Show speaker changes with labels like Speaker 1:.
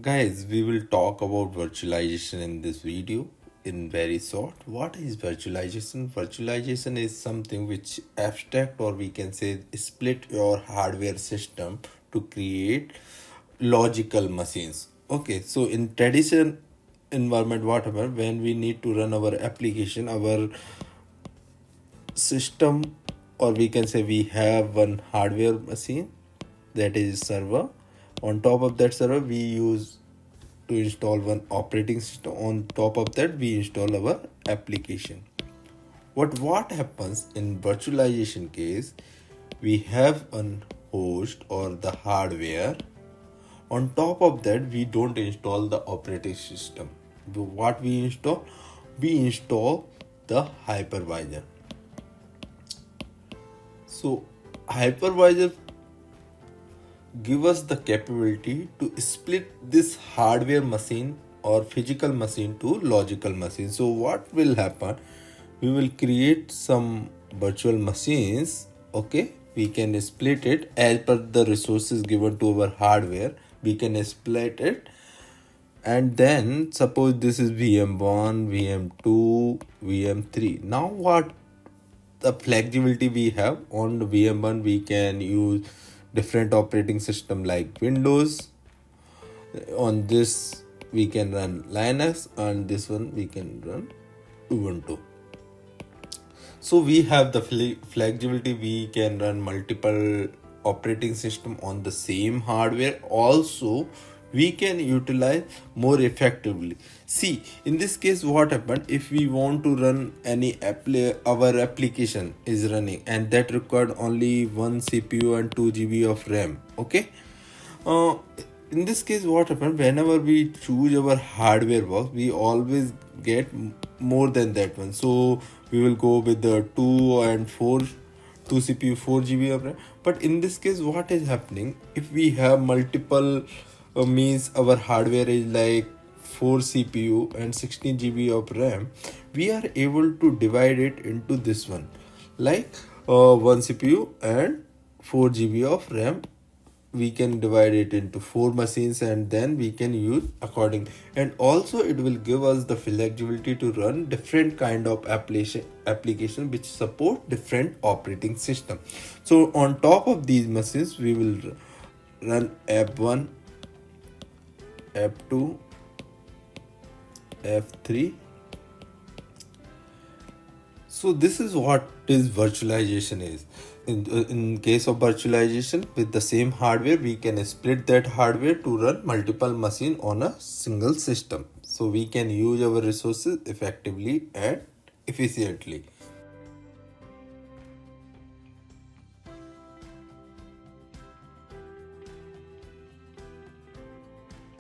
Speaker 1: Guys, we will talk about virtualization in this video in very short. What is virtualization? Virtualization is something which abstract, or we can say split your hardware system to create logical machines. Okay, so in traditional environment, what happens when we need to run our application, our system, or we can say we have one hardware machine, that is server. On top of that server we use to install one operating system. On top of that we install our application. What happens in virtualization case, we have an host or the hardware. On top of that we don't install the operating system. What we install? We install the hypervisor. So hypervisor give us the capability to split this hardware machine or physical machine to logical machine. So what will happen? We will create some virtual machines. Okay, we can split it as per the resources given to our hardware. We can split it, and then suppose this is VM1, VM2, VM3. Now what the flexibility we have on the VM1, we can use different operating system like Windows. On this we can run Linux, and this one we can run Ubuntu. So we have the flexibility. We can run multiple operating system on the same hardware. Also we can utilize more effectively. See, in this case what happened, if we want to run any our application is running and that required only one CPU and 2 GB of RAM. Okay, in this case what happened, whenever we choose our hardware box we always get more than that one. So we will go with the 2 and 4, 2 CPU, 4 GB of RAM. But in this case what is happening, if we have multiple means our hardware is like 4 CPU and 16 GB of RAM, we are able to divide it into this one, like 1 CPU and 4 GB of RAM. We can divide it into 4 machines and then we can use according. And also it will give us the flexibility to run different kind of application which support different operating system. So on top of these machines we will run F1, F2, F3. So this is what is virtualization is. In case of virtualization, with the same hardware we can split that hardware to run multiple machine on a single system. So we can use our resources effectively and efficiently.